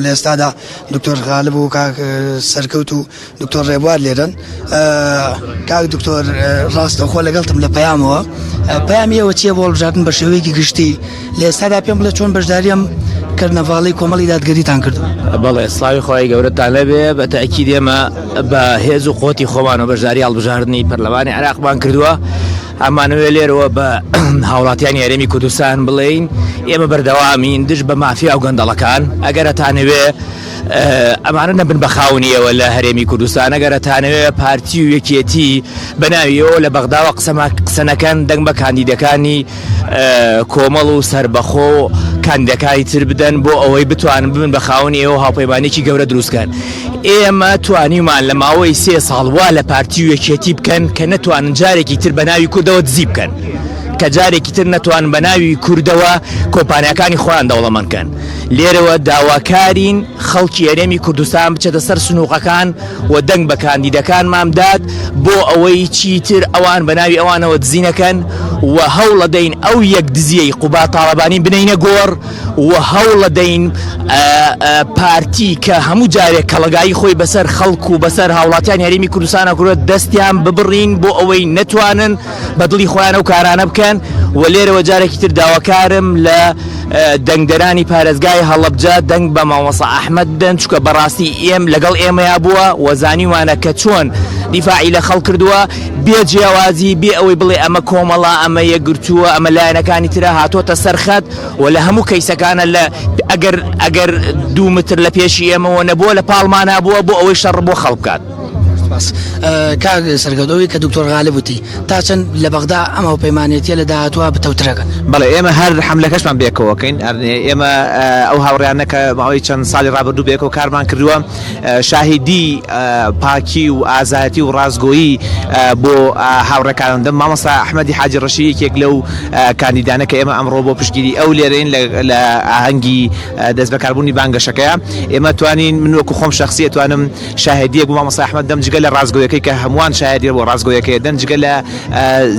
لێستادا دکتۆر غالب و کاک سەرکەوت و دکتۆر ڕێبوار لێرن کاک دکتۆر ڕاستەخۆ لەگەڵتم لە پەیامەوە پەیامیەوە چییە بۆ هەڵبژاردن بە شێوەیەکی گشتی لە ئێستادا پێم بڵێ چۆن بەشداریەم کەرنەڤاڵی کۆمەڵی دادگەریتان کردو. بەڵێ سڵاوی خۆی گەورەتان لەبێ بە تەئکید ئێمە بە هێز و قۆتی خۆمان و بەشداری هەڵبژاردننی پەرلەمانی عێراقمان کردووە. ئەمانەوێ لێرەوە بە هاوڵاتیانی هەرێمی کوردستان بڵێین ئێمە بەردەوامین دژ بە مافیا و گەندەڵەکان ئەگەرەتانەوێ ئەمانە نەبن بە خاونیەوە لە هەرێمی کوردستان ئەگەرەتانەوێ پارتی و یەکێتی بەناویەوە لە بەغداوە قسەنەکەن دەنگ بە کاندیدەکانی کۆمەڵ و سربەخۆ کاندیدەکانی تر بدەن بۆ ئەوەی بتوانن ببن بە خاونی ئێوە هاوپەیمانێکی گەورە دروستکەن. ئێمە توانیمان لە ماوەی 3 ساڵ وا لە پارتی و یەکێتی بکەن کە نەتوانن جارێکی تر بە ناوی کوردەوە دزی بکەن، کە جارێکی تر نەتوان بە ناوی کوردەوە کۆمپانیەکانی خۆیان دەوڵەمەندکەن. لێرەوە داواکارین خەڵکی هەرێمی کوردستان بچێتە سەر سنووقەکان و دەنگ بە کاندیدەکانمان بدات بۆ ئەوەی چیتر ئەوان بە ناوی ئەوانەوە دزینەکەن و هەوڵە دەین ئەو یەک دزیەی قوبا تاڵەبانی بنینە گۆڕ و هەوڵە دەین پارتی کە هەموو جارێک کەڵگایی خۆی بەسەر خەڵک و بەسەر هاوڵاتیان هەرێمی کوردستانە کوڕێت دەستیان ببڕین بۆ ئەوەی نەتوانن بەدڵی خۆیانە و کارانە بکەن. و لێرەوە جارێکی تر داواکارم لە دەنگدەرانی پارێزگای هەڵەبجە دەنگ بە مامۆستا ئەحمەد بدەن، چونکە بەڕاستی لەگەڵ ئێمەیا بووە و زانیوانە کە چۆن دیفاعی لە خەڵک کردووە بێ جیاوازی بێ ئەوەی بڵێ ئەمە کۆمەڵە ئەمە یەکگرتووە ئەمە لایەنەکانی ترە هاتۆتە سەرخەت و لە هەموو کەیسەکانە لە ئەگەر 2 متر لە پێشی ئێمەوە نەبووە لە پاڵمان نابووە بۆ ئەوەی شەڕ بۆ خەڵک بکات. کاک سەرکەوتەوەی کە دکتۆر غالب وتی تا چەند لە بەغدا ئەم هاوپەیمانێتیە لە داهاتووە بتەوترەکەن. بەڵێ ئێمە هەر حملەکەشمان بێکەوەکەین ئێمە ئەو هاوڕیانە کە ماوەی چەند ساڵی ڕابردوو بێکەوە کارمان کردووە شاهیدی پاکی و ئازادی و ڕازگۆیی بۆ هاوڕێکانم دەم. مامۆستا ئەحمەدی حاجی ڕەشید یەکێک لەو کاندیدانە کە ئێمە ئەمڕۆ بۆ پشتگیری ئەو لێرەین لە ئاهەنگی دەست بەکاربوونی بانگەشەکەیە. ئێمە توانین من وەکو خۆم شەخسی توانم شاهدیەک بۆ مامۆستا ئەحمەد دەم جگە لە ڕازگۆیەکەی کە هەمووان شاهدی بۆ ڕازگۆیەکەی دەن جگە لە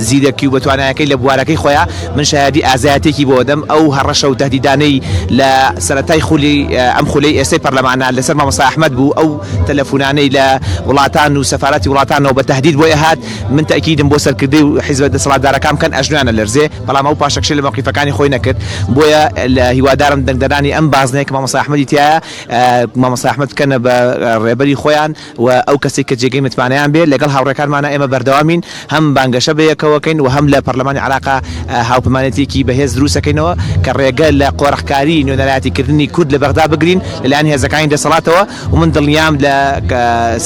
زیرەکی و بەتوانایەکەی لە بوارەکەی خۆیان من شاهدی ئازایەتێکی بۆ دەم. ئەو هەڕەشە و تەهدیدانەی لە سەرەتای ئەم خولەی ئێستای پەرلەمانە لەسەر مامۆستا ئەحمەد بوو، ئەو تەلەفۆنانەی لە وڵاتان و سەفارەتی وڵاتانەوە بە تەهدید بۆ هات من تەئکیدم بۆ سەرکردەی و حیزب دەسەڵاتدارەکان بکەن ئەژنویانە لەرزێ، بەڵام ئەو پاشەکشەی لە موقیفەکانی خۆی نەکرد. بۆیە لە هیوادارم دەنگدەرانی ئەم بازنەیە کە مامۆستا ئەحمەدی تایە مامۆستا ئەحمەد بکەنە بە ڕێبەری خۆیان و ئەو کەسێک کە جێگەی متمانەیان بێت لەگەڵ هاوڕێکانمانە ئێمە بەردەوامین هەم بانگەشە بەیەکەوەکەین و هەم لە پەرلەمانی عێراق هاوپەیمانێتێکی بەهێز دروستەکەینەوە کە ڕێگە لە قۆڕەخکاری نوێنەرایەتیکردنی کورد لە بەغدا بگرین لەلایەن هێزەکانی دەسەڵاتەوە. و من دڵنیام لە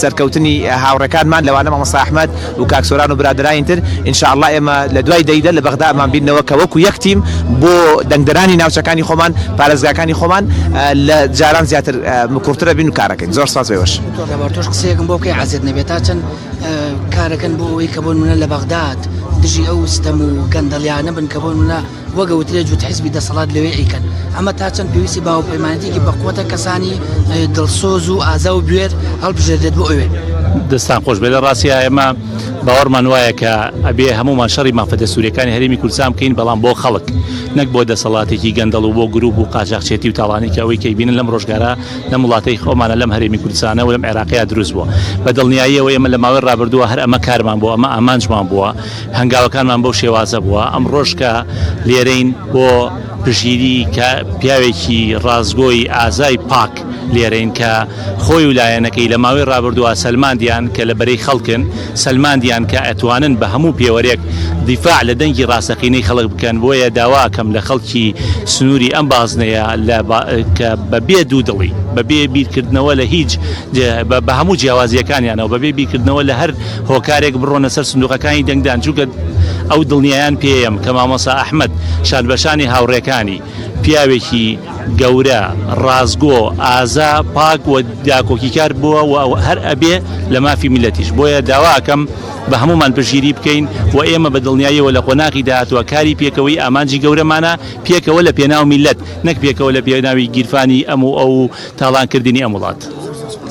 سەرکەوتنی هاوڕێکانمان لەوانە مامۆستا ئەحمەد و کاکسۆران و برادرایین تر ئینشاءالله ئێمە لە دوای دەیدە لە بەغدا ئەمان بینەوە کە وەکو یەک تیم بۆ دەنگدەرانی ناوچەکانی خۆمان پارێزگاکانی خۆمان لە جاران زیاتر مکوڕترە بین و کارەکەین. زۆر سپاس بێوەش. تۆش قسەیەکم بۆ بکەی عەزیز نەبێت تا چەند کارەکەن بۆ ئەوەی کە بۆ نمونە لە بەغداد دژی ئەو ستەم و گەندەڵیانە بن کە بۆ نمونە وەگەوترێ جووت حیزبی دەسەڵات لەوێ ئەیکەن. ئەمە تا چەند پێویستی باوپەیمانێتێکی بەقووەتە کەسانی دڵسۆز و ئازا و بوێر هەڵبژێردێت بۆ ئەوێ. دەستان خۆش بێ لە ڕاستیە ئێمە باوەڕمان وایە کە ئەبێ هەمومان شەڕی مافەتە سوورەکانی هەرێمی کوردستان بکەین، بەڵام بۆ خەڵک نەک بۆ دەسەڵاتێکی گەندەڵ و بۆ گروپ و قاچاقچێتی و تاڵانی کە ئەوەی کەی بینن لەم ڕۆژگارە لەم وڵاتەی خۆمانە لەم هەرێمی کوردستانە و لەم عێراقیا دروست بووە. بە دڵنیاییەوە ئێمە لە ماوەی ڕابردووە هەر ئەمە کارمان بووە، ئەمە ئامانجمان بووە، هەنگاوەکانمان بەو شێوازە بووە. ئەم ڕۆژکە لێرەین بۆ پشگیری کە پیاوێکی ڕازگۆی ئازای پاک لێرەین کە خۆی و لایەنەکەی لە ماوەی ڕابردووە سەلماندیان کە لە بەرەی خەڵکن، سەلماندیان کە ئەتوانن بە هەموو پێوەرێک دیفاع لە دەنگی ڕاستەقینەی خەڵک بکەن. بۆیە داواکەم لە خەڵکی سنووری ئەم بازنەیە کە بەبێ دوودڵی بەبێ بیرکردنەوە لە هیچ بە هەموو جیاوازیەکانیانەوە بەبێ بیرکردنەوە لە هەر هۆکارێک بڕۆنە سەر سندوقەکانی دەنگدان، چونکە ئەو دڵنیایان پێیەم کە مامۆستا ئەحمەد شانبەشانی هاوڕێکانی پیاوێکی گەورە ڕازگۆ ئازا پاک و داکۆکیکار بووە و هەر ئەبێ لە مافی میلەتیش. بۆیە داواکەم بە هەمومان پشگیری بکەین و ئێمە بە دڵنیاییەوە لە قۆناغی داهاتوە کاری پێکەوەی ئامانجی گەورەمانە پێکەوە لە پێناو میلەت، نەک پێکەوە لە پێناوی گیرفانی ئەو تاڵانکردنی ئەم وڵات.